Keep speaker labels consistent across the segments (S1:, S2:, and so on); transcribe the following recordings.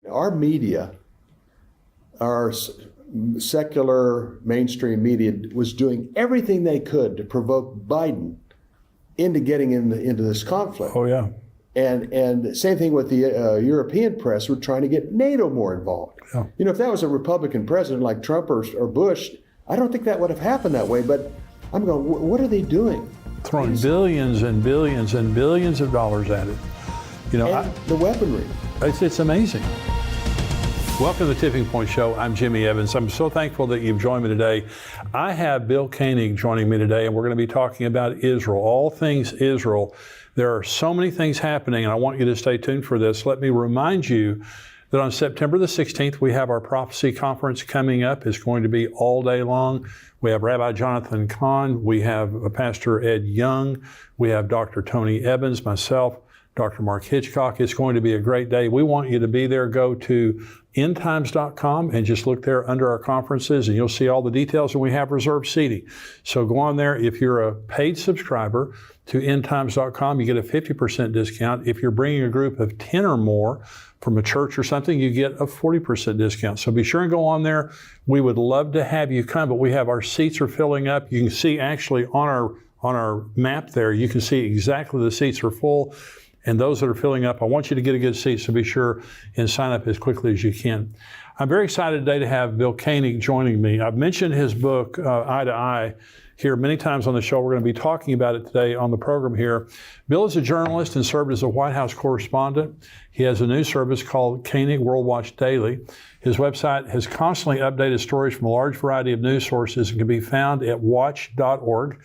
S1: Our media, our secular mainstream media was doing everything they could to provoke Biden into getting into this conflict.
S2: Oh, yeah.
S1: And same thing with the European press, were trying to get NATO more involved.
S2: Yeah.
S1: You know, if that was a Republican president like Trump or Bush, I don't think that would have happened that way. But I'm going, what are they doing?
S2: Throwing billions and billions and billions of dollars at it. You know,
S1: And the weaponry.
S2: It's amazing. Welcome to the Tipping Point Show. I'm Jimmy Evans. I'm so thankful that you've joined me today. I have Bill Koenig joining me today, and we're going to be talking about Israel, all things Israel. There are so many things happening, and I want you to stay tuned for this. Let me remind you that on September the 16th, we have our prophecy conference coming up. It's going to be all day long. We have Rabbi Jonathan Kahn. We have Pastor Ed Young. We have Dr. Tony Evans, myself, Dr. Mark Hitchcock. It's going to be a great day. We want you to be there. Go to endtimes.com and just look there under our conferences, and you'll see all the details, and we have reserved seating. So go on there. If you're a paid subscriber to endtimes.com, you get a 50% discount. If you're bringing a group of 10 or more from a church or something, you get a 40% discount. So be sure and go on there. We would love to have you come, but we have our seats are filling up. You can see actually on our map there, you can see exactly the seats are full. And those that are filling up, I want you to get a good seat, so be sure and sign up as quickly as you can. I'm very excited today to have Bill Koenig joining me. I've mentioned his book, Eye to Eye, here many times on the show. We're going to be talking about it today on the program here. Bill is a journalist and served as a White House correspondent. He has a news service called Koenig World Watch Daily. His website has constantly updated stories from a large variety of news sources and can be found at watch.org.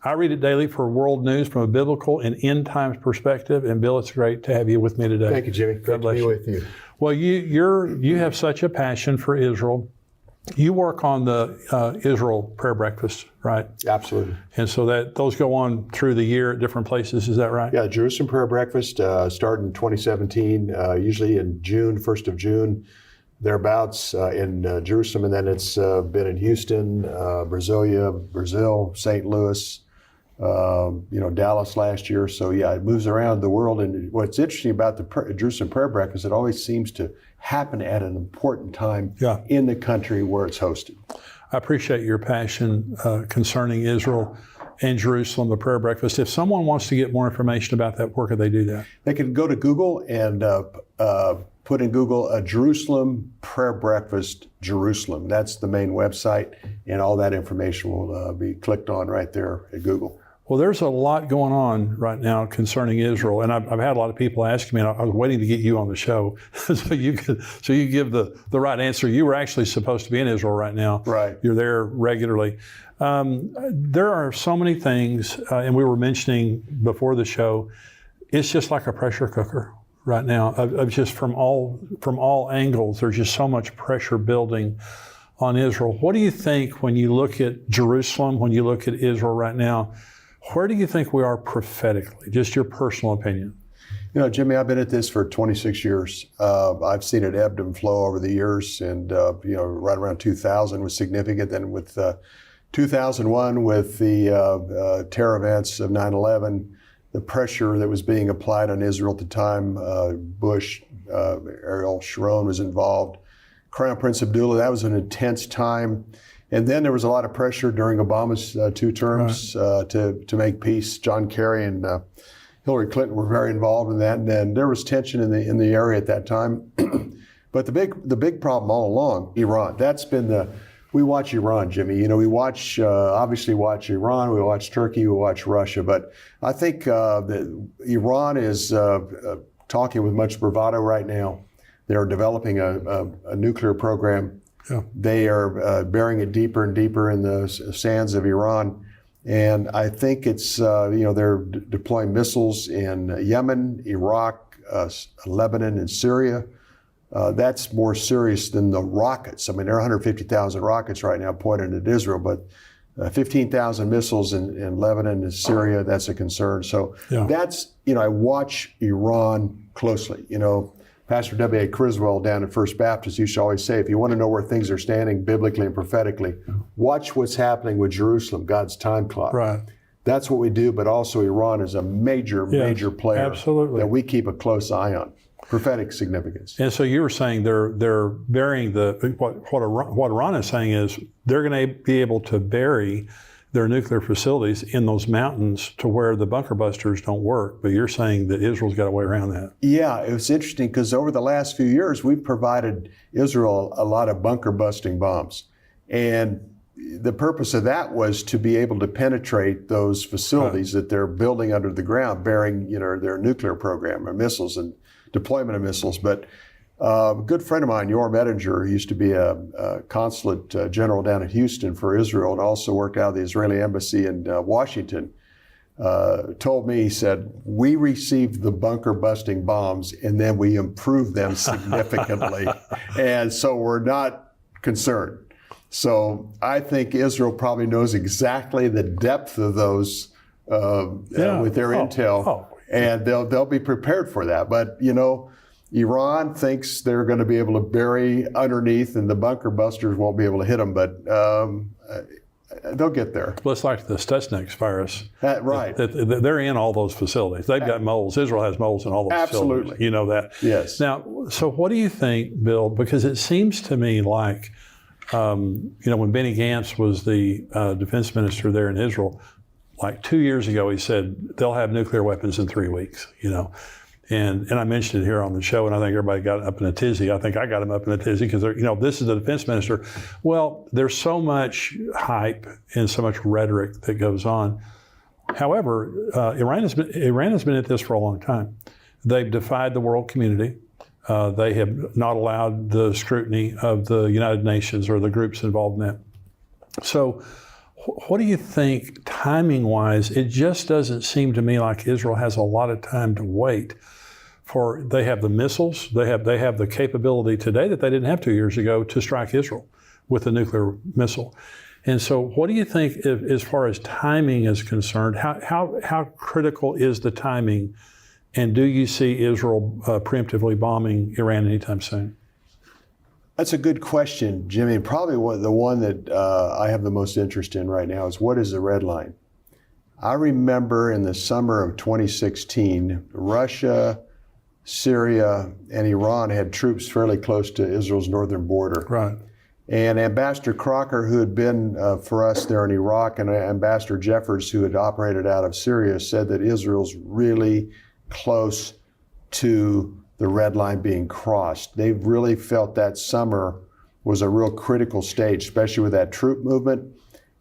S2: I read it daily for world news from a biblical and end times perspective. And Bill, it's great to have you with me today.
S1: Thank you, Jimmy. Great to be with you.
S2: Well, you have such a passion for Israel. You work on the Israel prayer breakfast, right?
S1: Absolutely.
S2: And so those go on through the year at different places. Is that right?
S1: Yeah, Jerusalem prayer breakfast started in 2017, usually in June, 1st of June, thereabouts in Jerusalem. And then it's been in Houston, Brazil, St. Louis, Dallas last year. So yeah, it moves around the world. And what's interesting about the Jerusalem prayer breakfast, it always seems to happen at an important time in the country where it's hosted.
S2: I appreciate your passion concerning Israel and Jerusalem, the prayer breakfast. If someone wants to get more information about that, where could they do that?
S1: They can go to Google and put in Google a Jerusalem prayer breakfast Jerusalem. That's the main website, and all that information will be clicked on right there at Google.
S2: Well, there's a lot going on right now concerning Israel, and I've had a lot of people asking me, and I was waiting to get you on the show so you give the right answer. You were actually supposed to be in Israel right now.
S1: Right.
S2: You're there regularly. There are so many things, and we were mentioning before the show, it's just like a pressure cooker right now, of just from all angles. There's just so much pressure building on Israel. What do you think when you look at Jerusalem, when you look at Israel right now? Where do you think we are prophetically? Just your personal opinion.
S1: You know, Jimmy, I've been at this for 26 years. I've seen it ebb and flow over the years, and right around 2000 was significant. Then with 2001, with the terror events of 9/11, the pressure that was being applied on Israel at the time, Bush, Ariel Sharon was involved, Crown Prince Abdullah, that was an intense time. And then there was a lot of pressure during Obama's 2 terms to make peace. John Kerry and Hillary Clinton were very involved in that, and then there was tension in the area at that time. But the big problem all along, Iran. That's been we watch Iran, Jimmy. You know, we obviously watch Iran, we watch Turkey, we watch Russia. But I think that Iran is talking with much bravado right now. They're developing a nuclear program.
S2: Yeah.
S1: They are burying it deeper and deeper in the sands of Iran. And I think it's, they're deploying missiles in Yemen, Iraq, Lebanon, and Syria. That's more serious than the rockets. I mean, there are 150,000 rockets right now pointed at Israel, but 15,000 missiles in Lebanon and Syria, that's a concern. So that's, I watch Iran closely. Pastor W.A. Criswell down at First Baptist used to always say, if you want to know where things are standing biblically and prophetically, watch what's happening with Jerusalem, God's time clock.
S2: Right.
S1: That's what we do, but also Iran is a major player
S2: absolutely.
S1: that we keep a close eye on. prophetic significance.
S2: And so you were saying they're burying what Iran is saying is they're going to be able to bury their nuclear facilities in those mountains to where the bunker busters don't work. But you're saying that Israel's got a way around that.
S1: Yeah, it was interesting because over the last few years, we've provided Israel a lot of bunker busting bombs. And the purpose of that was to be able to penetrate those facilities that they're building under the ground, bearing, their nuclear program or missiles and deployment of missiles. But a good friend of mine, Yoram Ettinger, who used to be a consulate general down in Houston for Israel and also worked out of the Israeli embassy in Washington, told me, he said, we received the bunker busting bombs and then we improved them significantly. And so we're not concerned. So I think Israel probably knows exactly the depth of those with their intel, and they'll be prepared for that. But Iran thinks they're going to be able to bury underneath, and the bunker busters won't be able to hit them. But they'll get there.
S2: Well, it's like the Stuxnet virus.
S1: Right.
S2: They're in all those facilities. They've got moles. Israel has moles in all those
S1: Absolutely.
S2: facilities. You know that.
S1: Yes.
S2: Now, so what do you think, Bill? Because it seems to me like, when Benny Gantz was the defense minister there in Israel, like 2 years ago, he said they'll have nuclear weapons in 3 weeks, And I mentioned it here on the show, and I think everybody got up in a tizzy. I think I got them up in a tizzy because, this is the defense minister. Well, there's so much hype and so much rhetoric that goes on. However, Iran has been at this for a long time. They've defied the world community. They have not allowed the scrutiny of the United Nations or the groups involved in that. So what do you think timing-wise? It just doesn't seem to me like Israel has a lot of time to wait. They have the missiles, they have the capability today that they didn't have 2 years ago to strike Israel with a nuclear missile. And so what do you think as far as timing is concerned? How critical is the timing? And do you see Israel preemptively bombing Iran anytime soon?
S1: That's a good question, Jimmy. Probably the one that I have the most interest in right now is what is the red line? I remember in the summer of 2016, Russia, Syria, and Iran had troops fairly close to Israel's northern border.
S2: Right.
S1: And Ambassador Schrauger, who had been for us there in Iraq, and Ambassador Jeffers, who had operated out of Syria, said that Israel's really close to the red line being crossed. They've really felt that summer was a real critical stage, especially with that troop movement.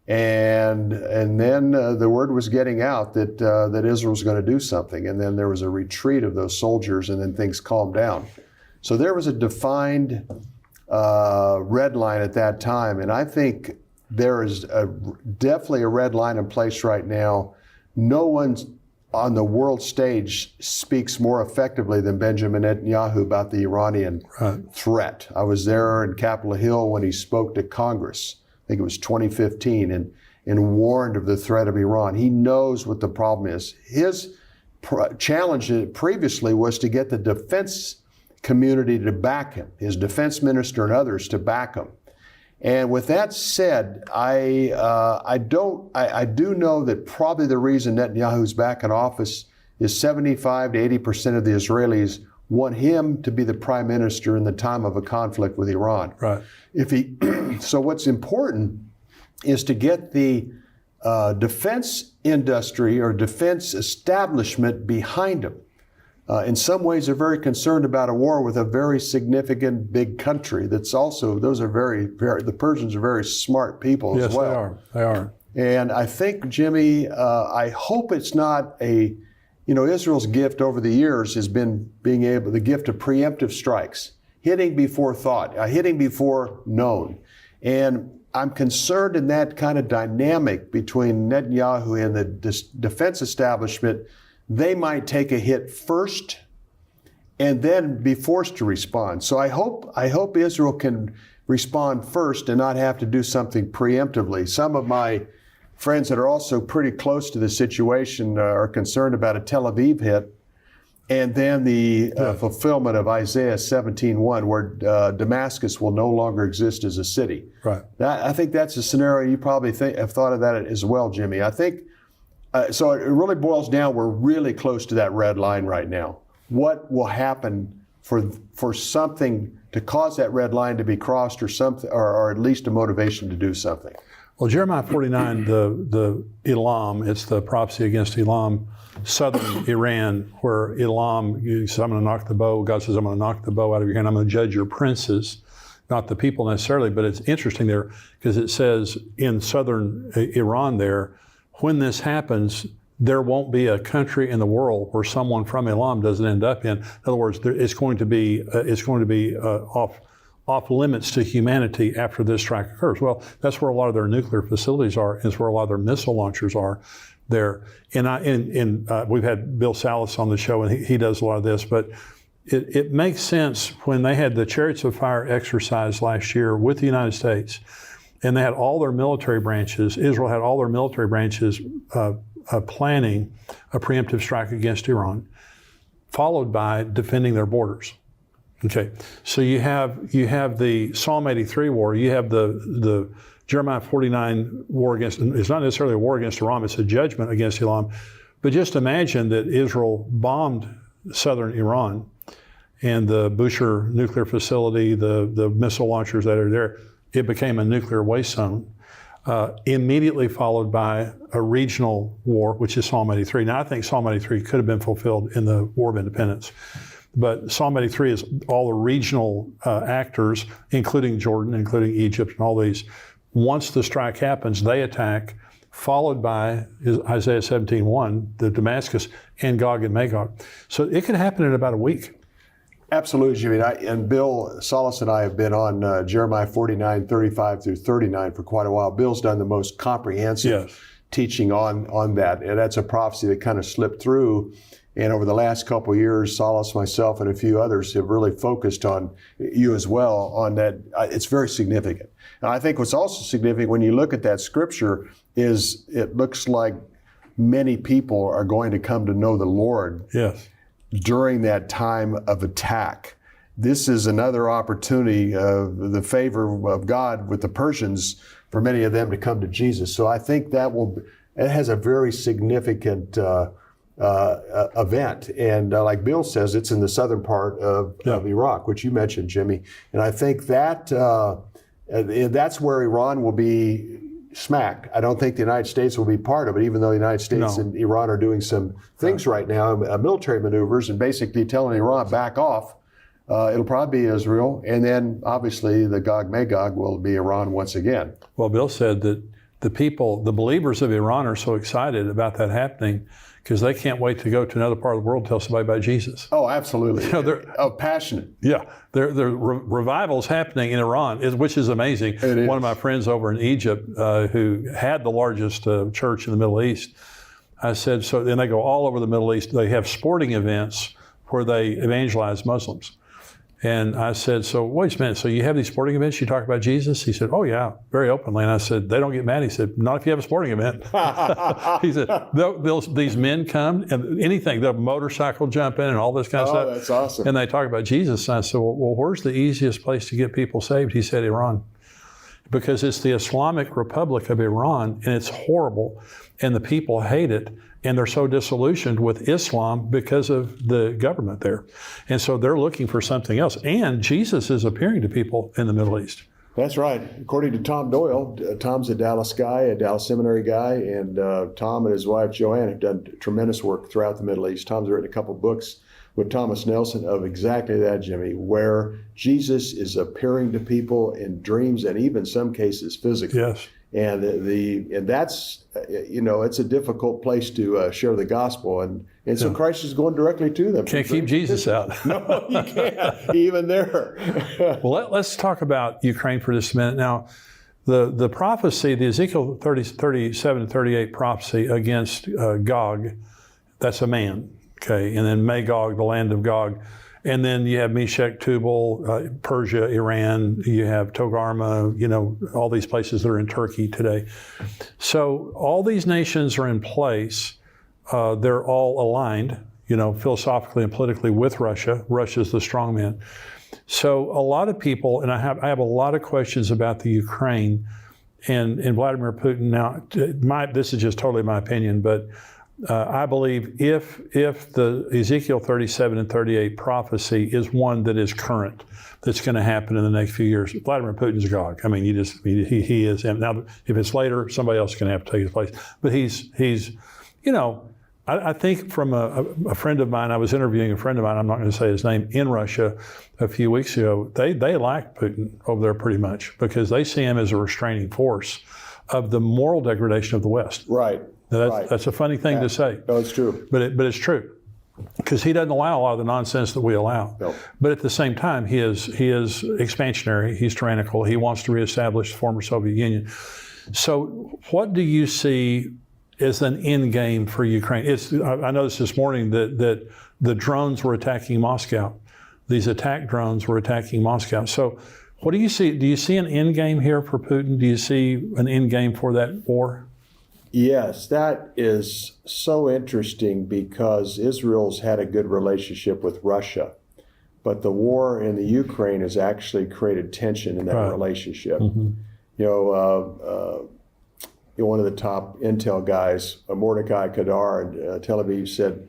S1: And then the word was getting out that Israel was going to do something. And then there was a retreat of those soldiers, and then things calmed down. So there was a defined red line at that time. And I think there is definitely a red line in place right now. No one's on the world stage speaks more effectively than Benjamin Netanyahu about the Iranian threat. I was there in Capitol Hill when he spoke to Congress, I think it was 2015, and warned of the threat of Iran. He knows what the problem is. His challenge previously was to get the defense community to back him, his defense minister and others to back him. And with that said, I do know that probably the reason Netanyahu's back in office is 75 to 80% of the Israelis want him to be the prime minister in the time of a conflict with Iran.
S2: Right.
S1: So what's important is to get the defense industry or defense establishment behind him. In some ways, they're very concerned about a war with a very significant big country. That's also, those are the Persians are very smart people as well.
S2: Yes, they are.
S1: And I think, Jimmy, I hope it's not Israel's gift over the years has been the gift of preemptive strikes, hitting before thought, hitting before known. And I'm concerned in that kind of dynamic between Netanyahu and the defense establishment. They might take a hit first and then be forced to respond. So I hope Israel can respond first and not have to do something preemptively. Some of my friends that are also pretty close to the situation are concerned about a Tel Aviv hit and then the fulfillment of Isaiah 17:1, where Damascus will no longer exist as a city.
S2: Right.
S1: I think that's a scenario you probably have thought of that as well, Jimmy. I think so it really boils down, we're really close to that red line right now. What will happen for something to cause that red line to be crossed, or something, or at least a motivation to do something.
S2: Well, Jeremiah 49, the Elam, it's the prophecy against Elam, southern Iran, where Elam, he says, I'm going to knock the bow. God says, I'm going to knock the bow out of your hand. I'm going to judge your princes, not the people necessarily. But it's interesting there because it says in southern Iran there, when this happens, there won't be a country in the world where someone from Elam doesn't end up in. In other words, it's going to be off limits to humanity after this strike occurs. Well, that's where a lot of their nuclear facilities are. It's where a lot of their missile launchers are there. And we've had Bill Salas on the show, and he does a lot of this. But it makes sense when they had the Chariots of Fire exercise last year with the United States, and they had all their military branches. Israel had all their military branches planning a preemptive strike against Iran, followed by defending their borders. Okay, so you have the Psalm 83 war, you have the Jeremiah 49 war against, it's not necessarily a war against Iran, it's a judgment against Elam. But just imagine that Israel bombed southern Iran and the Bushehr nuclear facility, the missile launchers that are there, it became a nuclear waste zone. Immediately followed by a regional war, which is Psalm 83. Now, I think Psalm 83 could have been fulfilled in the War of Independence. But Psalm 83 is all the regional actors, including Jordan, including Egypt, and all these. Once the strike happens, they attack, followed by Isaiah 17:1, the Damascus, and Gog and Magog. So it could happen in about a week.
S1: Absolutely, Jimmy. And Bill Salas and I have been on Jeremiah 49, 35 through 39 for quite a while. Bill's done the most comprehensive teaching on that. And that's a prophecy that kind of slipped through. And over the last couple of years, Salas, myself, and a few others have really focused on, you as well, on that. It's very significant. And I think what's also significant when you look at that scripture is it looks like many people are going to come to know the Lord.
S2: Yes.
S1: During that time of attack. This is another opportunity of the favor of God with the Persians for many of them to come to Jesus. So I think it has a very significant event. And like Bill says, it's in the southern part of Iraq, which you mentioned, Jimmy. And I think that's where Iran will be smacked. I don't think the United States will be part of it, even though the United States and Iran are doing some things right now, military maneuvers, and basically telling Iran, back off. It'll probably be Israel. And then, obviously, the Gog-Magog will be Iran once again.
S2: Well, Bill said that the believers of Iran are so excited about that happening because they can't wait to go to another part of the world and tell somebody about Jesus.
S1: Oh, absolutely.
S2: You know, they're
S1: passionate.
S2: Yeah. There revivals happening in Iran, which is amazing.
S1: It is.
S2: One of my friends over in Egypt who had the largest church in the Middle East, I said, so then they go all over the Middle East. They have sporting events where they evangelize Muslims. And I said, so wait a minute, so you have these sporting events, you talk about Jesus? He said, oh yeah, very openly. And I said, they don't get mad? He said, not if you have a sporting event. He said, these men come and anything, they'll motorcycle jump in and all this kind of stuff.
S1: Oh, that's awesome.
S2: And they talk about Jesus. And I said, well, where's the easiest place to get people saved? He said, Iran. Because it's the Islamic Republic of Iran, and it's horrible, and the people hate it, and they're so disillusioned with Islam because of the government there. And so they're looking for something else. And Jesus is appearing to people in the Middle East.
S1: That's right. According to Tom Doyle, Tom's a Dallas guy, a Dallas seminary guy, and Tom and his wife Joanne have done tremendous work throughout the Middle East. Tom's written a couple books with Thomas Nelson of exactly that, Jimmy, where Jesus is appearing to people in dreams and even some cases physically.
S2: Yes.
S1: And that's, it's a difficult place to share the gospel. And so Christ is going directly to them.
S2: Can't keep Jesus out.
S1: No, you can't, even there.
S2: Well, let's talk about Ukraine for just a minute. Now, the prophecy, the Ezekiel 37 and 38 prophecy against Gog, that's a man. Okay, and then Magog, the land of Gog. And then you have Meshech, Tubal, Persia, Iran, you have Togarmah, all these places that are in Turkey today. So all these nations are in place. They're all aligned, philosophically and politically with Russia. Russia's the strong man. So a lot of people, and I have a lot of questions about the Ukraine and Vladimir Putin. Now, this is just totally my opinion, but I believe if the Ezekiel 37 and 38 prophecy is one that is current, that's going to happen in the next few years, Vladimir Putin's God. I mean, he is. And now, if it's later, somebody else is going to have to take his place. But he's I think from a friend of mine, I was interviewing a friend of mine, I'm not going to say his name, in Russia a few weeks ago. They like Putin over there pretty much because they see him as a restraining force of the moral degradation of the West.
S1: Right.
S2: That's a funny thing to say.
S1: No, it's true.
S2: But it's true. Because he doesn't allow a lot of the nonsense that we allow.
S1: No.
S2: But at the same time, he is expansionary, he's tyrannical, he wants to reestablish the former Soviet Union. So what do you see as an end game for Ukraine? I noticed this morning that the drones were attacking Moscow. These attack drones were attacking Moscow. So what do you see? Do you see an end game here for Putin? Do you see an end game for that war?
S1: Yes, that is so interesting because Israel's had a good relationship with Russia, but the war in the Ukraine has actually created tension in that relationship. Mm-hmm. One of the top intel guys, Mordecai Kadar in Tel Aviv, said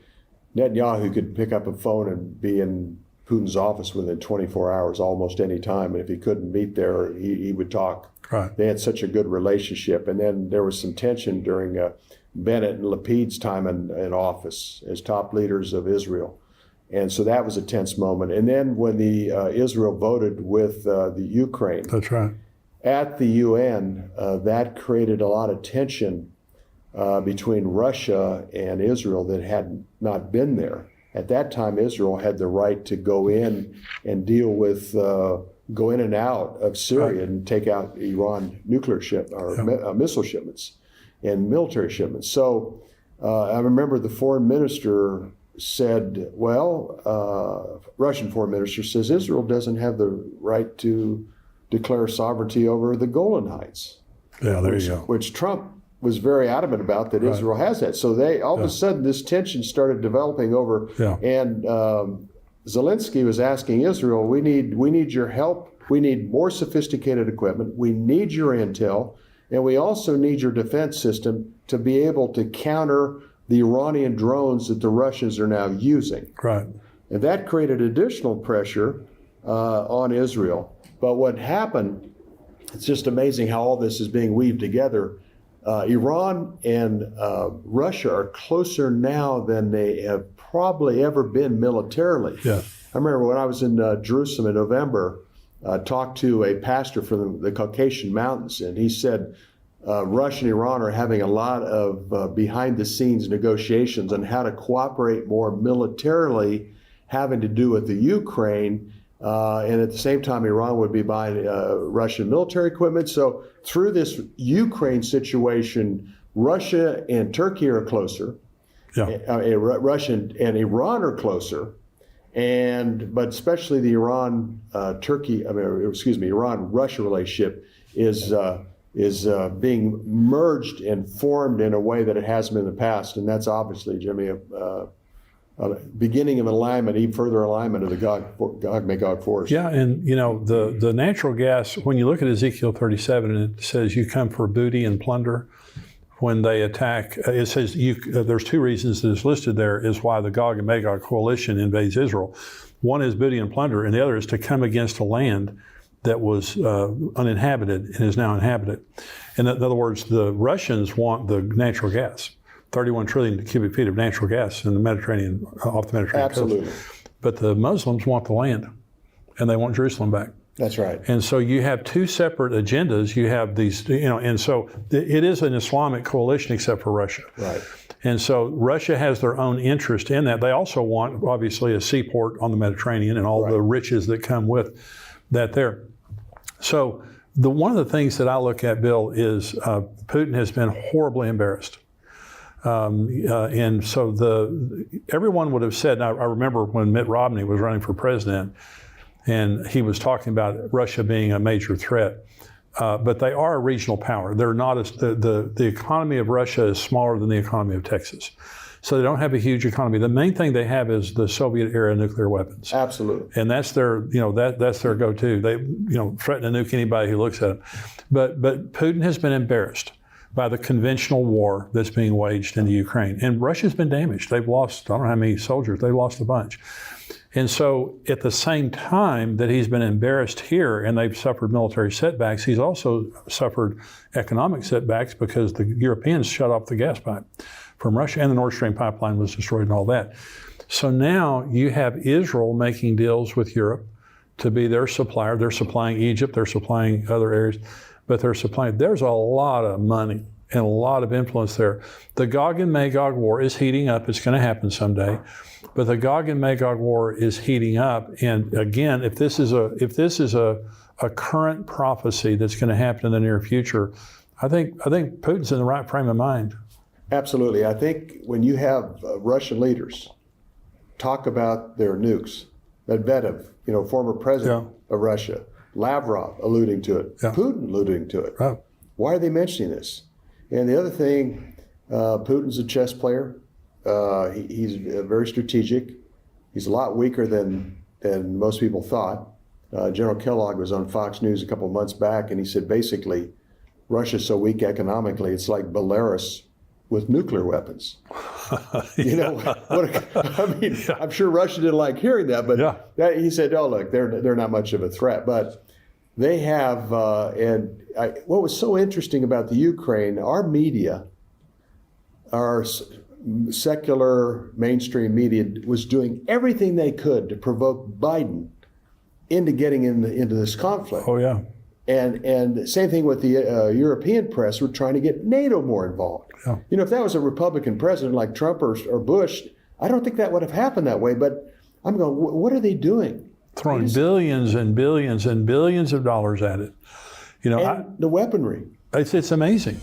S1: Netanyahu could pick up a phone and be in Putin's office within 24 hours almost any time, and if he couldn't meet there, he would talk.
S2: Right.
S1: They had such a good relationship. And then there was some tension during Bennett and Lapid's time in office as top leaders of Israel. And so that was a tense moment. And then when Israel voted with the Ukraine,
S2: that's right,
S1: at the UN, that created a lot of tension between Russia and Israel that had not been there. At that time, Israel had the right to go in and deal with go in and out of Syria and take out Iran nuclear missile shipments and military shipments. So I remember the foreign minister said, Russian foreign minister says Israel doesn't have the right to declare sovereignty over the Golan Heights.
S2: Yeah, there you go.
S1: Which Trump was very adamant about that Israel has that. So they all of a sudden this tension started developing over, and Zelensky was asking Israel, we need your help. We need more sophisticated equipment. We need your intel. And we also need your defense system to be able to counter the Iranian drones that the Russians are now using.
S2: Right.
S1: And that created additional pressure on Israel. But what happened, it's just amazing how all this is being weaved together. Iran and Russia are closer now than they have probably ever been militarily.
S2: Yeah.
S1: I remember when I was in Jerusalem in November, talked to a pastor from the Caucasian Mountains, and he said Russia and Iran are having a lot of behind-the-scenes negotiations on how to cooperate more militarily, having to do with the Ukraine, and at the same time, Iran would be buying Russian military equipment. So through this Ukraine situation, Russia and Turkey are closer. Yeah. Russia and Iran are closer. But especially the Iran-Russia relationship is being merged and formed in a way that it hasn't been in the past. And that's obviously, Jimmy, a beginning of an alignment, even further alignment of the Gog-Magog force. Yeah, and
S2: the natural gas, when you look at Ezekiel 37, and it says you come for booty and plunder. When they attack, it says there's two reasons that is listed there is why the Gog and Magog coalition invades Israel. One is booty and plunder, and the other is to come against a land that was uninhabited and is now inhabited. In other words, the Russians want the natural gas, 31 trillion cubic feet of natural gas in the Mediterranean, off the Mediterranean
S1: Absolutely.
S2: coast. But the Muslims want the land, and they want Jerusalem back.
S1: That's right.
S2: And so you have two separate agendas. You have these, and so it is an Islamic coalition except for Russia.
S1: Right.
S2: And so Russia has their own interest in that. They also want, obviously, a seaport on the Mediterranean and all the riches that come with that there. So one of the things that I look at, Bill, is Putin has been horribly embarrassed. And so everyone would have said, I remember when Mitt Romney was running for president, and he was talking about Russia being a major threat. But they are a regional power. They're not the economy of Russia is smaller than the economy of Texas. So they don't have a huge economy. The main thing they have is the Soviet era nuclear weapons.
S1: Absolutely.
S2: And that's their, that's their go-to. They, threaten to nuke anybody who looks at them. But Putin has been embarrassed by the conventional war that's being waged in the Ukraine. And Russia's been damaged. They've lost, I don't know how many soldiers, they've lost a bunch. And so at the same time that he's been embarrassed here and they've suffered military setbacks, he's also suffered economic setbacks because the Europeans shut off the gas pipe from Russia, and the Nord Stream pipeline was destroyed and all that. So now you have Israel making deals with Europe to be their supplier. They're supplying Egypt, they're supplying other areas, but there's a lot of money and a lot of influence there. The Gog and Magog war is heating up. It's going to happen someday. But the Gog and Magog war is heating up. And again, if this is a current prophecy that's going to happen in the near future, I think Putin's in the right frame of mind.
S1: Absolutely. I think when you have Russian leaders talk about their nukes, Medvedev, former president of Russia, Lavrov alluding to it, Putin alluding to it.
S2: Right.
S1: Why are they mentioning this? And the other thing, Putin's a chess player. He's very strategic. He's a lot weaker than most people thought. General Kellogg was on Fox News a couple of months back, and he said basically, Russia's so weak economically, it's like Belarus with nuclear weapons. I'm sure Russia didn't like hearing that, but he said, "Oh, look, they're not much of a threat." But they have, what was so interesting about the Ukraine, our media, our secular mainstream media was doing everything they could to provoke Biden into getting into this conflict.
S2: Oh yeah.
S1: And the same thing with the European press. We're trying to get NATO more involved. Yeah. If that was a Republican president like Trump or Bush, I don't think that would have happened that way. But I'm going, what are they doing?
S2: Throwing billions and billions and billions of dollars at it.
S1: The weaponry.
S2: It's amazing.